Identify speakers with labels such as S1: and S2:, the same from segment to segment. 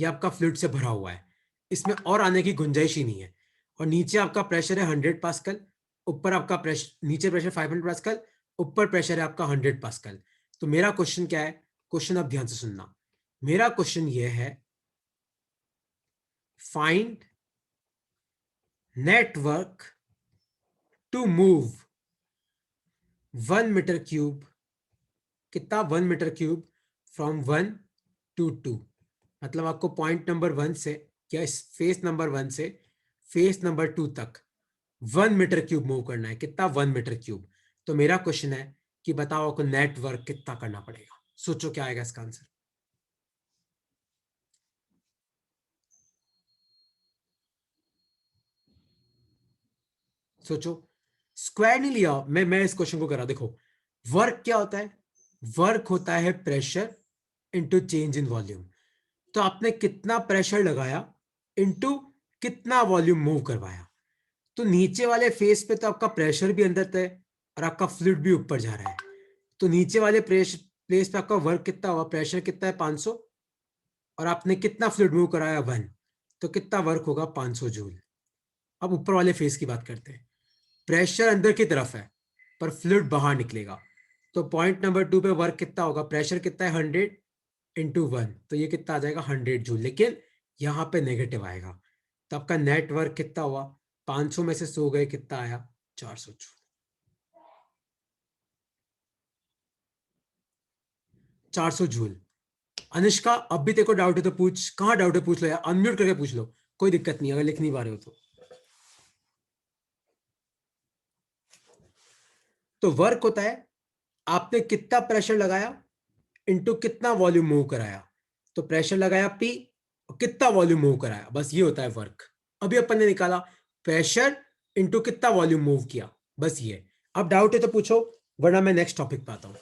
S1: ये आपका फ्लूइड से भरा हुआ है, इसमें और आने की गुंजाइश ही नहीं है। और नीचे आपका प्रेशर है 100 पास्कल, ऊपर आपका प्रेशर, नीचे प्रेशर 500 पास्कल, ऊपर प्रेशर है आपका 100 पास्कल। तो मेरा क्वेश्चन क्या है, क्वेश्चन अब ध्यान से सुनना। मेरा क्वेश्चन ये है, find net work to move 1 metre cube, कितना 1 मीटर क्यूब फ्रॉम 1 to 2। मतलब आपको पॉइंट नंबर 1 से या फेस नंबर 1 से फेस नंबर 2 तक 1 मीटर क्यूब मूव करना है। कितना? 1 मीटर क्यूब। तो मेरा क्वेश्चन है कि बताओ आपको नेटवर्क कितना करना पड़ेगा। सोचो क्या आएगा इसका आंसर। सोचो, स्क्वायर नहीं लिया मैं इस क्वेश्चन को करा। देखो, वर्क क्या होता है? वर्क होता है pressure into change in volume. तो आपने कितना प्रेशर लगाया इनटू कितना वॉल्यूम मूव करवाया। तो नीचे वाले फेस पे तो आपका प्रेशर भी अंदर तय और आपका फ्लूइड भी ऊपर जा रहा है। तो नीचे वाले प्लेस पे आपका वर्क कितना हुआ? प्रेशर कितना है? 500, और आपने कितना फ्लूइड मूव कराया? 1। तो कितना वर्क होगा? 500 जूल। अब ऊपर वाले फेस की बात करते हैं। प्रेशर अंदर की तरफ है पर फ्लूइड बाहर निकलेगा। तो पॉइंट नंबर 2 पे वर्क कितना होगा? प्रेशर कितना है? 100 इंटू 1। तो ये कितना आ जाएगा? 100 जूल। लेकिन यहां पे नेगेटिव आएगा। तो आपका नेट वर्क कितना हुआ? 500 में से 100 गए, कितना आया? 400 जूल। 400 जूल। अनुष्का, अब भी तेरे को डाउट है तो पूछ। कहां डाउट है पूछ लो यार, अनम्यूट करके पूछ लो, कोई दिक्कत नहीं अगर लिख नहीं पा रहे हो तो। वर्क होता है आपने कितना प्रेशर लगाया इनटू कितना वॉल्यूम मूव कराया। तो प्रेशर लगाया P और कितना वॉल्यूम मूव कराया, बस ये होता है वर्क। अभी अपन ने निकाला प्रेशर इनटू कितना वॉल्यूम मूव किया, बस ये। अब डाउट है तो पूछो, वरना मैं नेक्स्ट टॉपिक पे आता हूं।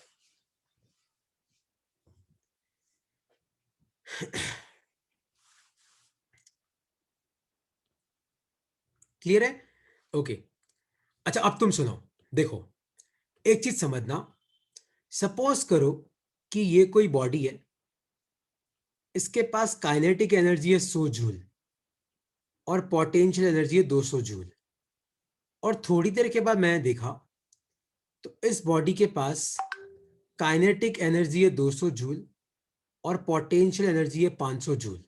S1: क्लियर है? ओके। अच्छा अब तुम सुनो। देखो, एक चीज समझना। सपोज करो कि ये कोई बॉडी है, इसके पास काइनेटिक एनर्जी है 100 जूल और पोटेंशियल एनर्जी है 200 जूल। और थोड़ी देर के बाद मैंने देखा तो इस बॉडी के पास काइनेटिक एनर्जी है 200 जूल और पोटेंशियल एनर्जी है 500 जूल।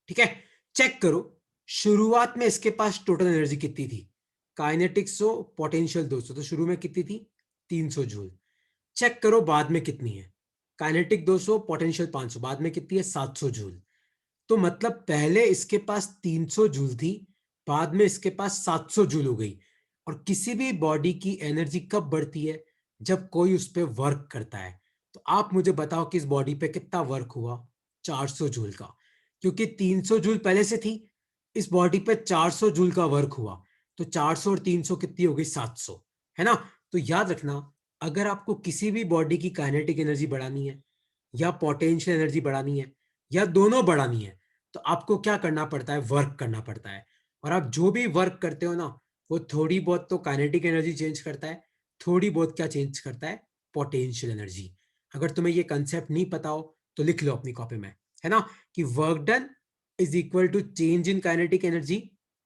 S1: ठीक है, चेक करो शुरुआत में इसके पास टोटल एनर्जी कितनी थी। काइनेटिक 100, पोटेंशियल 200, तो शुरू में कितनी थी? 300 जूल। चेक करो बाद में कितनी है। काइनेटिक 200, पोटेंशियल 500, बाद में कितनी है? 700 जूल। तो मतलब पहले इसके पास 300 जूल थी, बाद में इसके पास 700 जूल हो गई। और किसी भी बॉडी की एनर्जी कब बढ़ती है? जब कोई उस पर वर्क करता है। तो आप मुझे बताओ कि इस बॉडी पे कितना वर्क हुआ? 400 जूल का। क्योंकि 300 जूल पहले से थी, इस बॉडी पे 400 जूल का वर्क हुआ। तो 400 और 300 कितनी हो गई? 700, है ना? तो याद रखना, अगर आपको किसी भी बॉडी की काइनेटिक एनर्जी बढ़ानी है या पोटेंशियल एनर्जी बढ़ानी है या दोनों बढ़ानी है, तो आपको क्या करना पड़ता है? वर्क करना पड़ता है। और आप जो भी वर्क करते हो ना, वो थोड़ी बहुत तो काइनेटिक एनर्जी चेंज करता है, थोड़ी बहुत क्या चेंज करता है? Potential energy. अगर तुम्हें ये कंसेप्ट नहीं पता हो तो लिख लो अपनी कॉपी में, है ना, कि work done is equal to change in kinetic energy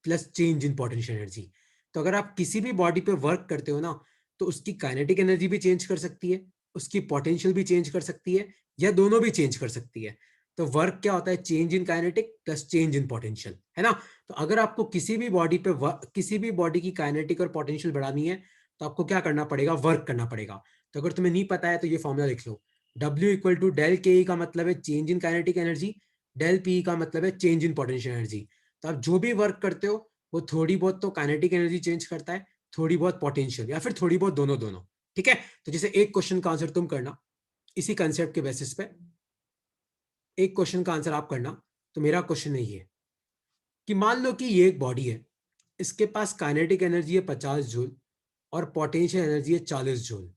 S1: plus change in potential energy. तो अगर आप किसी भी बॉडी पे वर्क करते हो ना, तो उसकी काइनेटिक एनर्जी भी चेंज कर सकती है, उसकी पोटेंशियल भी चेंज कर सकती है, या दोनों भी चेंज कर सकती है। तो वर्क क्या होता है? Change in kinetic plus change in potential, है ना? तो अगर आपको किसी भी बॉडी पे किसी भी बॉडी की काइनेटिक और पोटेंशियल बढ़ानी है, तो आपको क्या करना पड़ेगा? वर्क करना पड़ेगा। तो अगर तुम्हें नहीं पता है तो ये फॉर्मूला लिख लो। W equal to del K का मतलब है change in kinetic energy, del P का मतलब है चेंज इन पोटेंशियल एनर्जी। तो आप जो भी वर्क करते हो वो थोड़ी बहुत तो काइनेटिक एनर्जी चेंज करता है, थोड़ी बहुत पोटेंशियल, या फिर थोड़ी बहुत दोनों दोनों। ठीक है, तो जैसे एक क्वेश्चन का आंसर तुम करना इसी कंसेप्ट के बेसिस पे, एक क्वेश्चन का आंसर आप करना। तो मेरा क्वेश्चन है ये कि मान लो कि ये एक बॉडी है, इसके पास काइनेटिक एनर्जी है 50 जूल और पोटेंशियल एनर्जी है 40 जूल।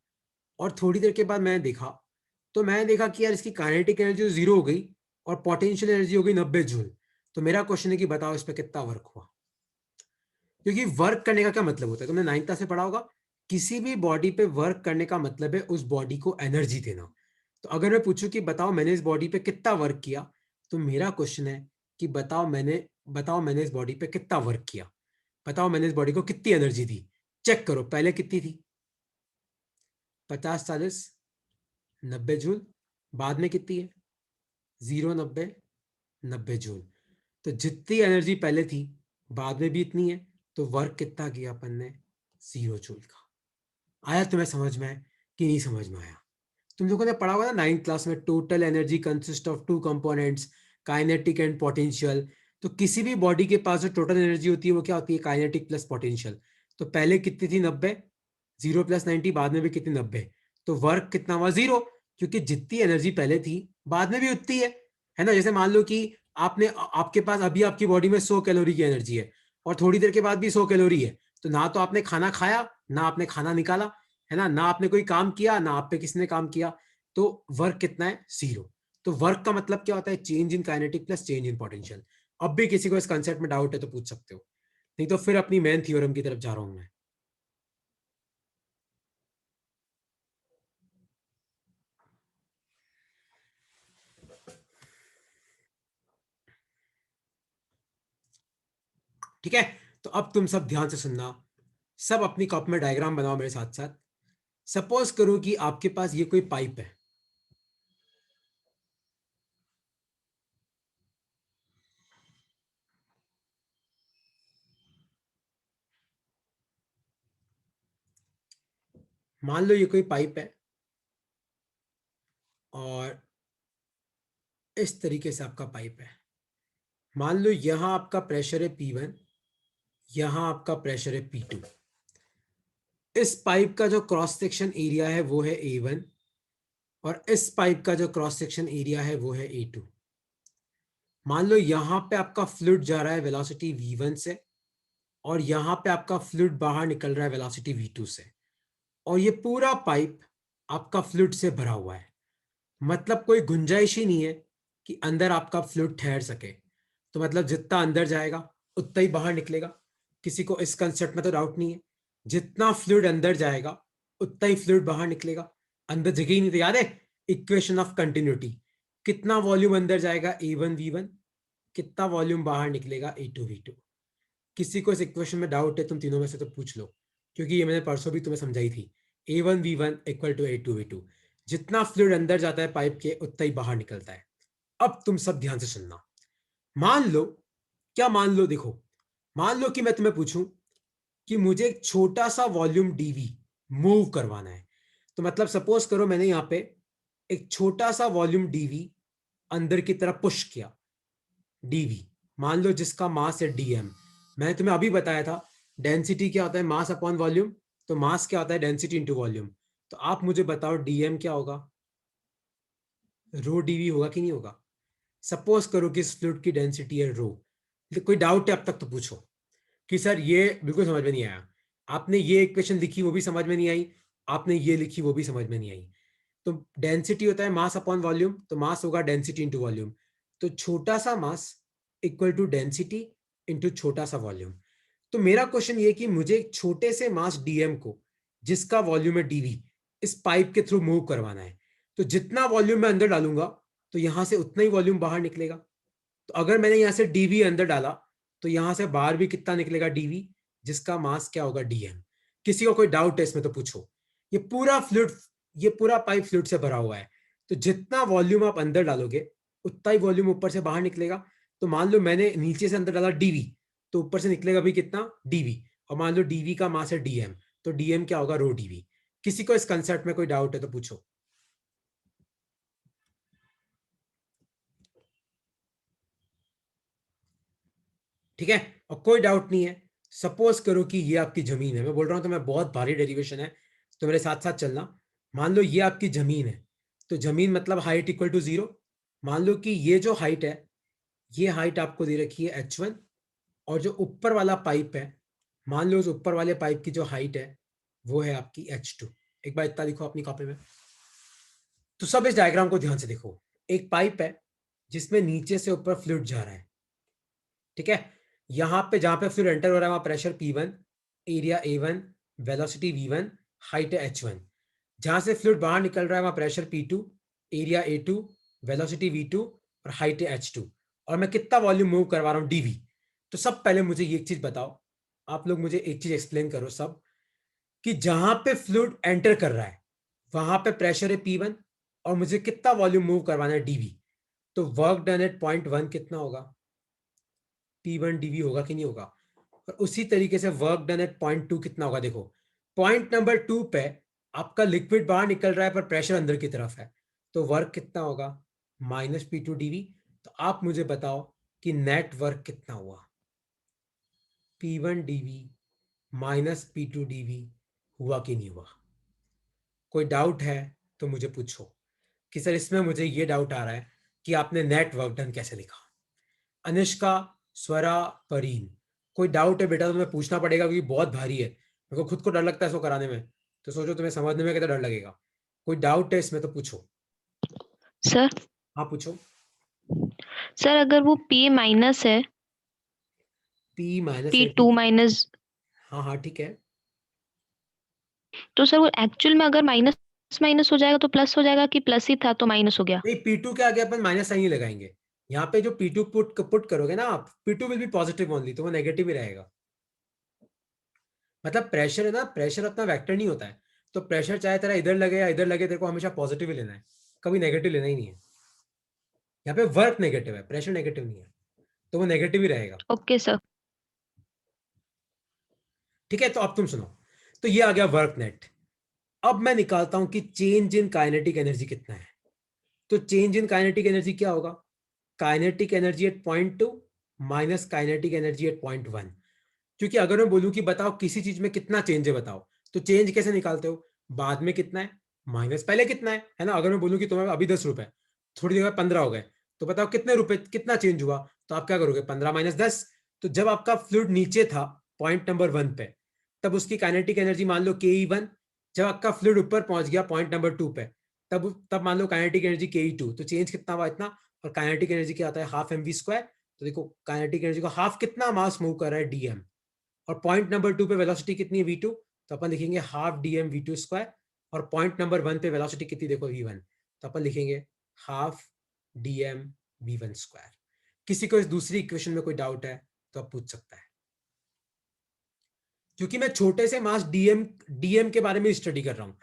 S1: और थोड़ी देर के बाद मैंने देखा कि यार इसकी काइनेटिक एनर्जी 0 हो गई और पोटेंशियल एनर्जी हो गई 90 जूल। तो मेरा क्वेश्चन है कि बताओ इस पर कितना वर्क हुआ। क्योंकि वर्क करने का क्या मतलब होता है, तुमने 9th क्लास से पढ़ा होगा। किसी भी बॉडी पे वर्क करने का मतलब है उस बॉडी को एनर्जी देना। तो अगर मैं पूछूं कि बताओ मैंने इस बॉडी पे कितना वर्क किया, तो मेरा क्वेश्चन है कि बताओ मैंने इस बॉडी पे कितना वर्क किया, बताओ मैंने इस बॉडी को कितनी एनर्जी दी। चेक करो पहले कितनी थी, 50 40 90 जूल। बाद में कितनी है, 0 90 90 जूल। तो जितनी एनर्जी पहले थी बाद में भी इतनी है, तो वर्क कितना किया अपन ने, 0 जूल का। आया तुम्हें समझ में कि नहीं समझ में आया? तुम लोगों ने पढ़ा होगा ना 9th क्लास में, total energy consist of two components, kinetic and potential. तो किसी भी बॉडी के पास जो टोटल एनर्जी होती है वो क्या होती है, काइनेटिक प्लस पोटेंशियल। तो पहले कितनी थी, 90, 0 + 90, बाद में भी कितनी, 90। तो वर्क कितना हुआ, 0, क्योंकि जितनी एनर्जी पहले थी बाद में भी उतनी है ना। जैसे मान लो कि आपके पास अभी आपकी बॉडी में 100 कैलोरी की एनर्जी है और थोड़ी देर के बाद भी 100 कैलोरी है, तो ना तो आपने खाना खाया ना आपने खाना निकाला, है ना आपने कोई काम किया ना आप पे किसी ने काम किया, तो वर्क कितना है, 0। तो वर्क का मतलब क्या होता है, change in kinetic plus change in potential. अब भी किसी को इस कंसेप्ट में डाउट है तो पूछ सकते हो, नहीं तो फिर अपनी मेन थ्योरम की तरफ जा रहा हूं मैं। ठीक है, तो अब तुम सब ध्यान से सुनना, सब अपनी कॉपी में डायग्राम बनाओ मेरे साथ साथ। सपोज करो कि आपके पास ये कोई पाइप है, मान लो ये कोई पाइप है और इस तरीके से आपका पाइप है। मान लो यहां आपका प्रेशर है P1, यहां आपका प्रेशर है P2। इस पाइप का जो क्रॉस सेक्शन एरिया है वो है A1 और इस पाइप का जो क्रॉस सेक्शन एरिया है वो है A2। मान लो यहां पे आपका फ्लूइड जा रहा है वेलोसिटी V1 से और यहां पे आपका फ्लूइड बाहर निकल रहा है वेलोसिटी V2 से, और ये पूरा पाइप आपका फ्लूइड से भरा हुआ है। मतलब कोई गुंजाइश ही नहीं है कि अंदर आपका फ्लूइड ठहर सके। तो मतलब जितना अंदर जाएगा उतना ही बाहर निकलेगा। किसी को इस कंसेप्ट में तो डाउट नहीं है, जितना फ्लूइड अंदर जाएगा उतना ही फ्लूइड बाहर निकलेगा। अंदर जगह ही नहीं, तो याद है इक्वेशन ऑफ कंटिन्यूटी, कितना वॉल्यूम अंदर जाएगा A1 V1, कितना वॉल्यूम बाहर निकलेगा A2 V2। किसी को इस इक्वेशन में डाउट है तुम तीनों में से तो पूछ लो, क्योंकि ये मैंने परसों भी तुम्हें समझाई थी। A1 V1 = A2 V2, जितना फ्लूइड अंदर जाता है पाइप के उतना ही बाहर निकलता है। अब तुम सब ध्यान से सुनना। मान लो, क्या मान लो, देखो, मान लो कि मैं तुम्हें पूछूं कि मुझे एक छोटा सा वॉल्यूम डीवी मूव करवाना है। तो मतलब सपोज करो मैंने यहां पे एक छोटा सा वॉल्यूम डीवी अंदर की तरफ पुश किया, डीवी, मान लो जिसका मास है डीएम। मैंने तुम्हें अभी बताया था डेंसिटी क्या होता है, मास अपॉन वॉल्यूम। तो मास क्या होता है, डेंसिटी इंटू वॉल्यूम। तो आप मुझे बताओ डीएम क्या होगा, रो डीवी होगा कि नहीं होगा? सपोज करो कि इस फ्लूइड की डेंसिटी है रो। कोई डाउट है अब तक तो पूछो, कि सर ये बिल्कुल समझ में नहीं आया, आपने ये इक्वेशन लिखी वो भी समझ में नहीं आई, आपने ये लिखी वो भी समझ में नहीं आई। तो डेंसिटी होता है मास अपॉन वॉल्यूम, तो मास होगा डेंसिटी इंटू वॉल्यूम। तो छोटा सा mass equal to density into छोटा सा वॉल्यूम। तो मेरा क्वेश्चन ये कि मुझे एक छोटे से मास डीएम को, जिसका वॉल्यूम है डीवी, इस पाइप के थ्रू मूव करवाना है। तो जितना वॉल्यूम मैं अंदर डालूंगा तो यहां से उतना ही वॉल्यूम बाहर निकलेगा। तो अगर मैंने यहां से डीवी अंदर डाला तो यहां से बाहर भी कितना निकलेगा, डीवी, जिसका मास क्या होगा, डीएम। किसी को कोई डाउट है इसमें तो पूछो। ये पूरा फ्लूइड, ये पूरा पाइप फ्लूइड से भरा हुआ है, तो जितना वॉल्यूम आप अंदर डालोगे उतना ही वॉल्यूम ऊपर से बाहर निकलेगा। तो मान लो मैंने नीचे से अंदर डाला डीवी, तो ऊपर से निकलेगा भी कितना, डीवी। और मान लो डीवी का मास है डीएम, तो डीएम क्या होगा, रो डीवी। किसी को इस कंसेप्ट में कोई डाउट है तो पूछो। ठीक है, और कोई डाउट नहीं है। सपोज करो कि ये आपकी जमीन है, मैं बोल रहा हूं तो मैं बहुत भारी डेरिवेशन है, तो मेरे साथ साथ चलना। मान लो ये आपकी जमीन है, तो जमीन मतलब हाइट इक्वल टू 0। मान लो कि ये जो हाइट है, ये हाइट आपको दे रखी है H1, और जो ऊपर वाला पाइप है, मान लो उस ऊपर वाले पाइप की जो हाइट है वो है आपकी H2। एक बार इतना लिखो अपनी कॉपी में। तो सब इस डायग्राम को ध्यान से देखो। एक पाइप है जिसमें नीचे से ऊपर फ्लूइड जा रहा है, ठीक है। यहां पे जहां पे फ्लूइड एंटर हो रहा है वहां pressure P1, area A1, velocity V1, height है H1। जहां से फ्लूइड बाहर निकल रहा है वहां pressure P2, area A2, velocity V2 और हाइट है H2। और मैं कितना वॉल्यूम मूव करवा रहा हूं डीवी। तो सब पहले मुझे ये चीज बताओ, आप लोग मुझे एक चीज एक्सप्लेन करो सब, कि जहां पे फ्लूइड एंटर कर रहा है वहां पे प्रेशर है P1 और मुझे कितना वॉल्यूम मूव करवाना है डीवी। तो वर्क डन एट पॉइंट 1 कितना होगा, P1 डीवी होगा कि नहीं होगा। और उसी तरीके से वर्क डन एट पॉइंट 2 कितना होगा। देखो पॉइंट नंबर 2 पे आपका लिक्विड बाहर निकल रहा है पर प्रेशर अंदर की तरफ है, तो वर्क कितना होगा, -P2 dV। तो आप मुझे बताओ कि नेट वर्क कितना हुआ, P1 dV -P2 dV हुआ कि नहीं हुआ। कोई डाउट है तो मुझे पूछो कि सर इसमें मुझे ये डाउट आ रहा है कि आपने नेट वर्क डन कैसे लिखा। अनिष्का, स्वरा, परीन, कोई डाउट है बेटा तो तुम्हें पूछना पड़ेगा क्योंकि बहुत भारी है, मेरे को खुद को डर लगता है इसको कराने में, तो सोचो तुम्हें समझने में कितना डर लगेगा। कोई डाउट है इसमें तो पूछो।
S2: सर
S1: हाँ पूछो।
S2: सर अगर वो P माइनस है,
S1: P माइनस है,
S2: P2
S1: ठीक है।
S2: माइनस,
S1: हाँ हाँ ठीक है।
S2: तो सर वो एक्चुअल में अगर माइनस माइनस हो जाएगा तो प्लस हो जाएगा, कि प्लस ही था तो माइनस हो गया।
S1: नहीं, P2 के आगे अपन माइनस साइन ही लगाएंगे। यहाँ पे जो P2 पुट करोगे ना आप, P2 will be positive only, तो वो नेगेटिव ही रहेगा। मतलब प्रेशर है ना, प्रेशर अपना वेक्टर नहीं होता है, तो प्रेशर चाहे तेरा इधर लगे या इधर लगे, तेरे को हमेशा पॉजिटिव ही लेना है, कभी नेगेटिव लेना ही नहीं है। यहाँ पे वर्क नेगेटिव है, प्रेशर नेगेटिव नहीं है, तो वो नेगेटिव ही रहेगा।
S2: Okay sir.
S1: ठीक है, तो अब तुम सुनो, तो ये आ गया वर्क नेट। अब मैं निकालता हूं कि चेंज इन काइनेटिक एनर्जी कितना है। तो चेंज इन काइनेटिक एनर्जी क्या होगा, kinetic energy at point 2 minus kinetic energy at point 1। क्योंकि अगर मैं बोलूं कि बताओ किसी चीज में कितना चेंज है बताओ, तो चेंज कैसे निकालते हो, बाद में कितना है माइनस पहले कितना है ना। अगर मैं बोलूं कि तुम्हें अभी 10 रुपए, थोड़ी देर बाद 15 हो गए, तो बताओ कितने रुपए कितना चेंज हुआ, तो आप क्या करोगे 15 माइनस 10। तो जब आपका फ्लूइड नीचे था पॉइंट नंबर 1 पे, तब उसकी काइनेटिक एनर्जी मान लो Ke1। जब आपका फ्लूइड ऊपर पहुंच गया पॉइंट नंबर 2 पे, तब मान लो काइनेटिक एनर्जी Ke2। तो चेंज कितना हुआ इतना, और काइनेटिक एनर्जी क्या आता है हाफ mv²। तो देखो काइनेटिक एनर्जी को हाफ कितना मास मूव कर रहा है dm, और पॉइंट नंबर 2 पे वेलोसिटी कितनी है v2, तो अपन लिखेंगे हाफ dm v2²। और पॉइंट नंबर 1 पे वेलोसिटी कितनी देखो v1, तो अपन लिखेंगे हाफ dm v1²। किसी को इस दूसरी इक्वेशन में कोई डाउट है तो आप पूछ सकता है, क्योंकि मैं छोटे से मास डीएम के बारे में स्टडी कर रहा हूं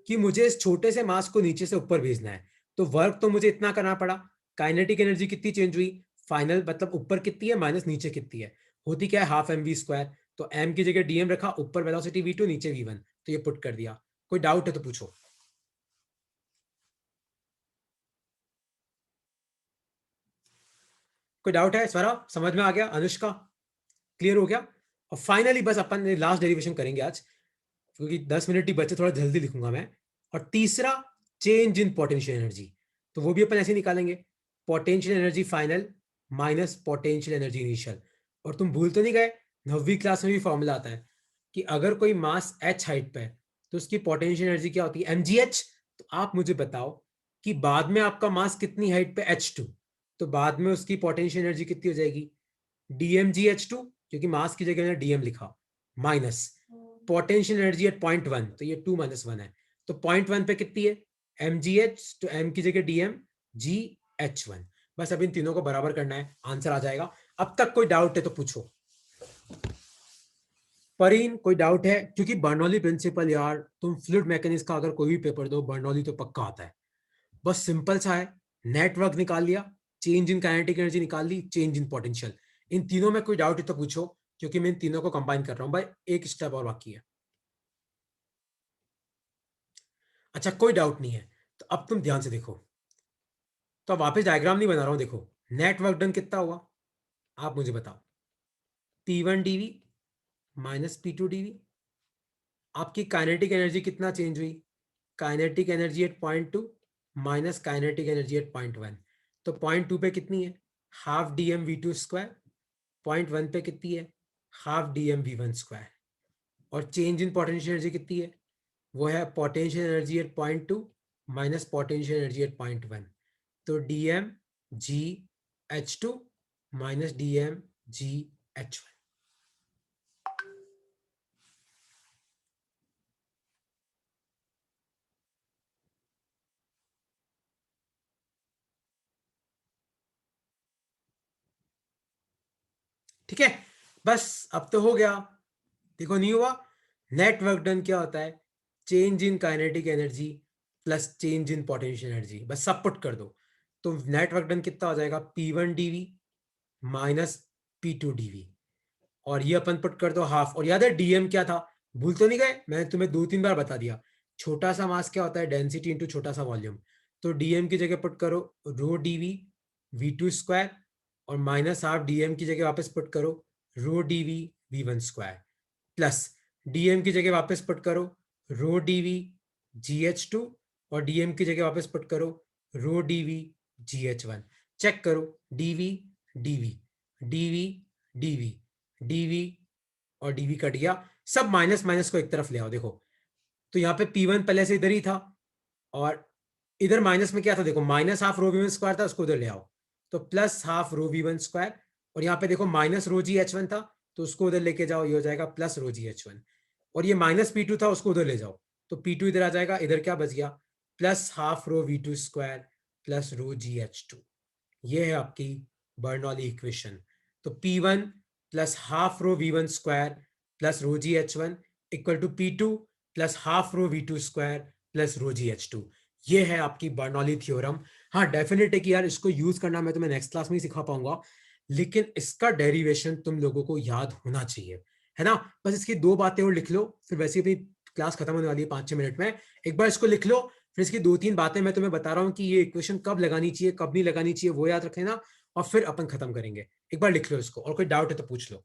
S1: कि मुझे इस छोटे से मास को नीचे से ऊपर भेजना है। तो वर्क तो मुझे इतना करना पड़ा, काइनेटिक एनर्जी कितनी चेंज हुई फाइनल, मतलब ऊपर कितनी है माइनस नीचे कितनी है, होती क्या है हाफ mv²। तो m की जगह डीएम रखा, ऊपर वेलोसिटी v2 नीचे v1, तो ये पुट कर दिया। कोई डाउट है तो पूछो। कोई डाउट है, स्वरा समझ में आ गया, अनुष्का क्लियर हो गया। और फाइनली बस अपन लास्ट डेरिवेशन करेंगे आज, क्योंकि 10 मिनट ही बचे, थोड़ा जल्दी लिखूंगा मैं। और तीसरा चेंज इन पोटेंशियल एनर्जी, तो वो भी अपन ऐसे निकालेंगे, potential energy final minus potential energy initial. और तुम भूल तो नहीं गए, 9वीं क्लास में भी फॉर्मूला आता है कि अगर कोई मास h हाइट पे है तो उसकी पोटेंशियल एनर्जी क्या होती है mgh। तो आप मुझे बताओ कि बाद में आपका मास कितनी हाइट पे h2, तो बाद में उसकी पोटेंशियल एनर्जी कितनी हो जाएगी dmgh2, क्योंकि मास की जगह मैंने dm लिखा, minus potential energy at point 1, तो ये 2 माइनस 1 है। तो पॉइंट 1 पे कितनी है mgh, तो m की जगह dm gh1। बस अब इन तीनों को बराबर करना है, आंसर आ जाएगा। अब तक कोई डाउट है तो पूछो। परीन कोई डाउट है, क्योंकि बर्नौली प्रिंसिपल यार, तुम फ्लूइड मैकेनिक्स का अगर कोई भी पेपर दो बर्नौली तो पक्का आता है। बस सिंपल सा है, नेटवर्क निकाल लिया, चेंज इन काइनेटिक एनर्जी निकाल ली, चेंज इन पोटेंशियल। इन तीनों में कोई डाउट है तो पूछो, क्योंकि मैं इन तीनों को कंबाइन कर रहा हूं भाई, एक स्टेप और बाकी है। अच्छा कोई डाउट नहीं है, तो अब तुम ध्यान से देखो, तो अब वापस डायग्राम नहीं बना रहा हूं, देखो नेटवर्क डन कितना हुआ, आप मुझे बताओ P1 dV minus P2 dV। आपकी काइनेटिक एनर्जी कितना चेंज हुई, kinetic energy at point 2 minus kinetic energy at point 1। तो पॉइंट 2 पे कितनी है हाफ dm v2², पॉइंट 1 पे कितनी है हाफ dm v1²। और चेंज इन पोटेंशियल एनर्जी कितनी है, वो है potential energy at point 2 minus potential energy at point 1। तो dm gh2 minus dm gh1। ठीक है, बस अब तो हो गया। देखो नहीं हुआ, नेट वर्क डन क्या होता है, change in kinetic energy plus change in potential energy, बस सब पुट कर दो। तो नेट वर्क डन कितना हो जाएगा, P1 dV minus P2 dV, और ये अपन पुट कर दो हाफ। और याद है डीएम क्या था, भूल तो नहीं गए, मैंने तुम्हें 2-3 बार बता दिया, छोटा सा मास क्या होता है, डेंसिटी इंटू छोटा सा वॉल्यूम। तो डीएम की जगह पुट करो रो डीवी V2 स्क्वायर, और माइनस हाफ डीएम की जगह वापस पुट करो rho D V V1 square, plus D M की जगह वापस पुट करो रो डीवी GH2, और डीएम की जगह वापस पुट करो रो डीवी GH1। चेक करो, D V D V D V D V D V और डीवी कट गया, सब माइनस माइनस को एक तरफ ले आओ। देखो तो यहाँ पे P1 पहले से इधर ही था, और इधर माइनस में क्या था, देखो minus half rho V1 square था, उसको उधर ले आओ, तो plus half rho V1 square. और यहाँ पे देखो माइनस रो GH1 था, तो उसको उधर लेके जाओ, ये हो जाएगा प्लस रो GH1। और ये माइनस P2 था, उसको उधर ले जाओ, तो P2 इधर आ जाएगा, इधर क्या बच गया, plus half rho V2 square plus rho GH2। ये है आपकी बर्नौली इक्वेशन। तो P1 plus half rho V1 square plus rho GH1 equal to P2 plus half rho V2 square plus rho GH2। ये है आपकी बर्नौली थ्योरम। हाँ definite है कि यार इसको यूज करना मैं तुम्हें नेक्स्ट क्लास में ही सिखा पाऊंगा, लेकिन इसका डेरिवेशन तुम लोगों को याद होना चाहिए, है ना। बस इसकी 2 बातें और लिख लो, फिर वैसे भी क्लास खत्म होने वाली है 5-6 मिनट में। एक बार इसको लिख लो, फिर इसकी 2-3 बातें मैं तुम्हें बता रहा हूँ कि ये इक्वेशन कब लगानी चाहिए कब नहीं लगानी चाहिए, वो याद रखना, और फिर अपन खत्म करेंगे। एक बार लिख लो इसको, और कोई डाउट है तो पूछ लो।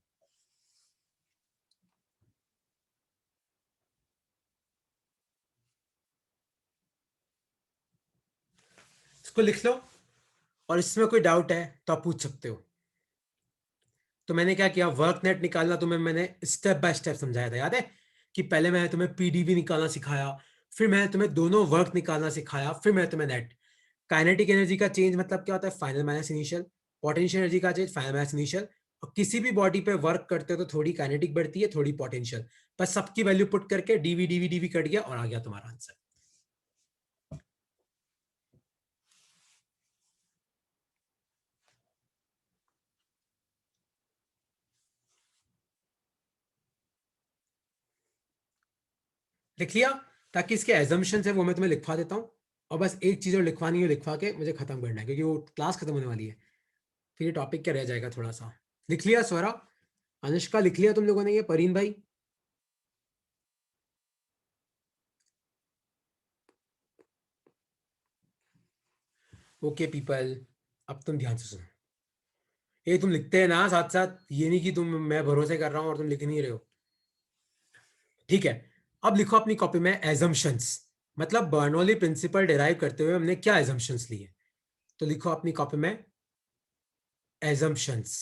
S1: इसको लिख लो, और इसमें कोई डाउट है तो आप पूछ सकते हो। तो मैंने क्या किया, वर्क नेट निकालना तुम्हें मैंने स्टेप बाय स्टेप समझाया था, याद है कि पहले मैंने तुम्हें पीडीवी निकालना सिखाया, फिर मैंने तुम्हें दोनों वर्क निकालना सिखाया, फिर मैंने तुम्हें नेट। काइनेटिक एनर्जी का चेंज मतलब क्या होता है, final minus initial. Potential energy का चेंज फाइनल माइनस इनिशियल। और किसी भी बॉडी पे वर्क करते हो तो थोड़ी काइनेटिक बढ़ती है, थोड़ी पोटेंशियल, बस सबकी वैल्यू पुट करके डीवी डीवी डीवी कट गया और आ गया तुम्हारा आंसर। लिख लिया, ताकि इसके एजम्पशन है वो मैं तुम्हें लिखवा देता हूँ, और बस एक चीज और लिखवानी है, लिखवा के मुझे खत्म करना है, क्योंकि वो क्लास खत्म होने वाली है, फिर ये टॉपिक क्या रह जाएगा थोड़ा सा। लिख लिया स्वरा, अनुष्का लिख लिया तुम लोगों ने, ये परीन भाई। ओके पीपल, अब तुम ध्यान से सुनो, ये तुम लिखते हैं ना साथ साथ, ये नहीं कि तुम, मैं भरोसे कर रहा हूँ और तुम लिख नहीं रहे हो, ठीक है। अब लिखो अपनी कॉपी में एजम्पशंस, मतलब बर्नौली प्रिंसिपल डिराइव करते हुए हमने क्या एजम्पशंस लिए। तो लिखो अपनी कॉपी में एजम्पशंस।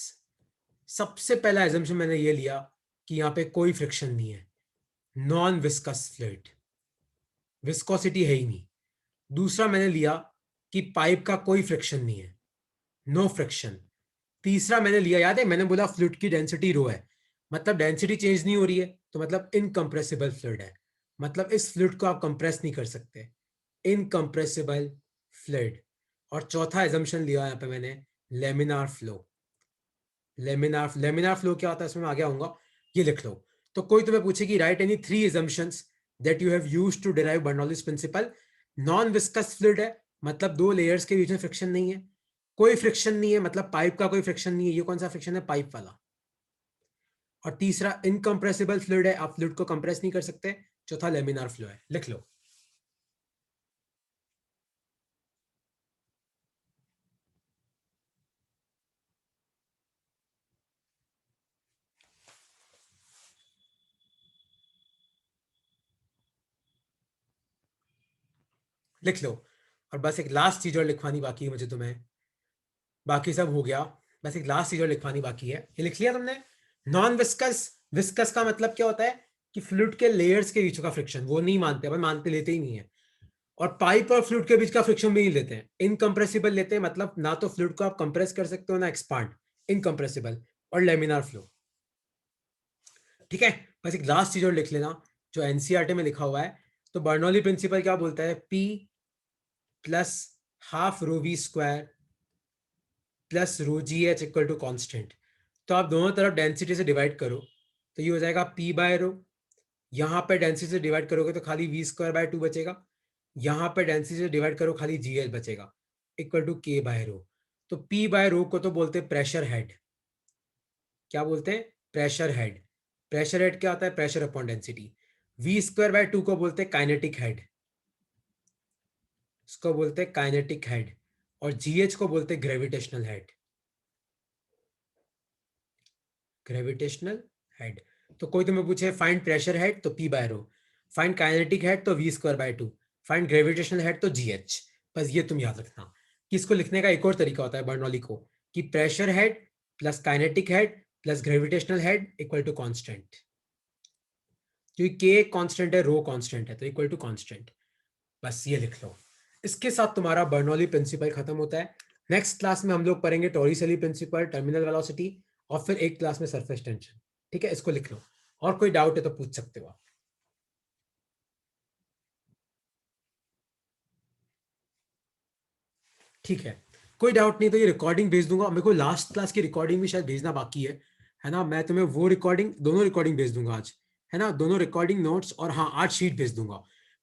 S1: सबसे पहला एजम्पशन मैंने ये लिया कि यहाँ पे कोई फ्रिक्शन नहीं है, नॉन विस्कस फ्लूइड, विस्कोसिटी है ही नहीं। दूसरा मैंने लिया कि पाइप का कोई फ्रिक्शन नहीं है, नो फ्रिक्शन। तीसरा मैंने लिया, याद है मैंने बोला फ्लूइड की डेंसिटी रो है, मतलब डेंसिटी चेंज नहीं हो रही है, तो मतलब इनकंप्रेसिबल फ्लूइड है, मतलब इस फ्लूइड को आप कंप्रेस नहीं कर सकते, इनकंप्रेसिबल फ्लूइड। और चौथा एजम्पशन लिया यहाँ पे मैंने, laminar flow. Laminar laminar flow क्या होता है इसमें मैं आगे आऊंगा, ये लिख लो। तो कोई तुम्हें पूछे कि right any 3 assumptions that you have used to derive Bernoulli's principle। Non viscous fluid है, मतलब 2 लेयर्स के बीच में फ्रिक्शन नहीं है, कोई फ्रिक्शन नहीं है, मतलब पाइप का कोई फ्रिक्शन नहीं है, ये कौन सा फ्रिक्शन है, पाइप वाला। और तीसरा इनकंप्रेसिबल फ्लूइड है, आप फ्लूइड को कंप्रेस नहीं कर सकते। चौथा लेमिनार फ्लो है, लिख लो। लिख लो, और बस एक लास्ट चीज और लिखवानी बाकी है मुझे तुम्हें, बाकी सब हो गया, बस एक लास्ट चीज और लिखवानी बाकी है। ये लिख लिया तुमने, नॉन विस्कस। विस्कस का मतलब क्या होता है कि फ्लूइड के लेयर्स के बीच का फ्रिक्शन, वो नहीं मानते, अपन मानते लेते ही नहीं है। और पाइप और फ्लूइड के बीच का फ्रिक्शन भी नहीं लेते हैं, इनकंप्रेसिबल लेते हैं, मतलब ना तो फ्लूइड को आप कंप्रेस कर सकते हो ना एक्सपांड, इनकंप्रेसिबल। और लेमिनार फ्लो, ठीक है। बस एक लास्ट चीज और लिख लेना जो एनसीईआरटी में लिखा हुआ है। तो बर्नौली प्रिंसिपल क्या बोलता है, P plus half rho V square plus rho G H equal to constant. तो आप दोनों तरफ डेंसिटी से डिवाइड करो तो ये हो जाएगा पी बाय रो, यहाँ पे डेंसिटी से डिवाइड करोगे तो खाली वी स्क्वायर बाय 2 बचेगा, यहाँ पे डेंसिटी से डिवाइड करो खाली जी एच बचेगा, इक्वल टू के बाय रो। तो पी बाय रो को तो बोलते हैं प्रेशर हेड। क्या बोलते हैं? Pressure head. प्रेशर हेड क्या होता है? Pressure upon density. V square by 2 को बोलते हैं काइनेटिक हेड, इसको बोलते हैं काइनेटिक हेड। और जीएच को बोलते हैं ग्रेविटेशनल हेड। Gravitational head. तो कोई तुम्हें पूछे फाइंड प्रेशर हेड तो P by rho, find kinetic head तो V square by 2, find gravitational head तो जीएच। बस ये तुम याद रखना कि इसको लिखने का एक और तरीका होता है बर्नौली को, कि pressure head plus kinetic head plus gravitational head equal to constant. क्योंकि के कांस्टेंट है, रो कांस्टेंट है, तो इक्वल टू कांस्टेंट। बस ये लिख लो। इसके साथ तुम्हारा बर्नौली प्रिंसिपल खत्म होता है। नेक्स्ट क्लास में हम लोग पढ़ेंगे टॉरिसेली प्रिंसिपल, टर्मिनल वेलोसिटी, और फिर एक क्लास में सरफेस टेंशन। ठीक है, इसको लिख लो। और कोई डाउट है तो पूछ सकते हो आप। ठीक है, कोई डाउट नहीं तो ये रिकॉर्डिंग भेज दूंगा। मेरे को लास्ट क्लास की रिकॉर्डिंग भी शायद भेजना बाकी है ना? मैं तुम्हें वो रिकॉर्डिंग, दोनों रिकॉर्डिंग भेज दूंगा आज, है ना? दोनों रिकॉर्डिंग नोट्स, और हाँ, आज शीट भेज दूंगा।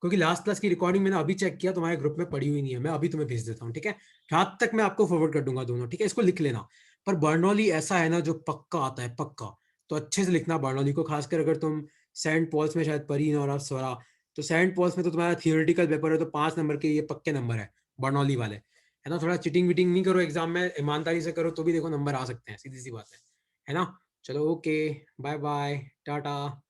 S1: क्योंकि लास्ट क्लास की रिकॉर्डिंग मैंने अभी चेक किया, तुम्हारे ग्रुप में पड़ी हुई नहीं है। मैं अभी तुम्हें भेज देता हूँ, ठीक है? रात तक मैं आपको फॉरवर्ड कर दूंगा दोनों, ठीक है? इसको लिख लेना। पर बर्नौली ऐसा है ना जो पक्का आता है, पक्का। तो अच्छे से लिखना बर्नौली को, खासकर अगर तुम सेंट पॉल्स में शायद पढ़ी और स्वरा, तो सेंट पॉल्स में तो तुम्हारा थियोरेटिकल पेपर है, तो 5 नंबर के ये पक्के नंबर है बर्नौली वाले, है ना? थोड़ा चिटिंग विटिंग नहीं करो एग्जाम में, ईमानदारी से करो तो भी देखो नंबर आ सकते हैं, सीधी सी बात है ना? चलो, ओके, बाय बाय, टाटा।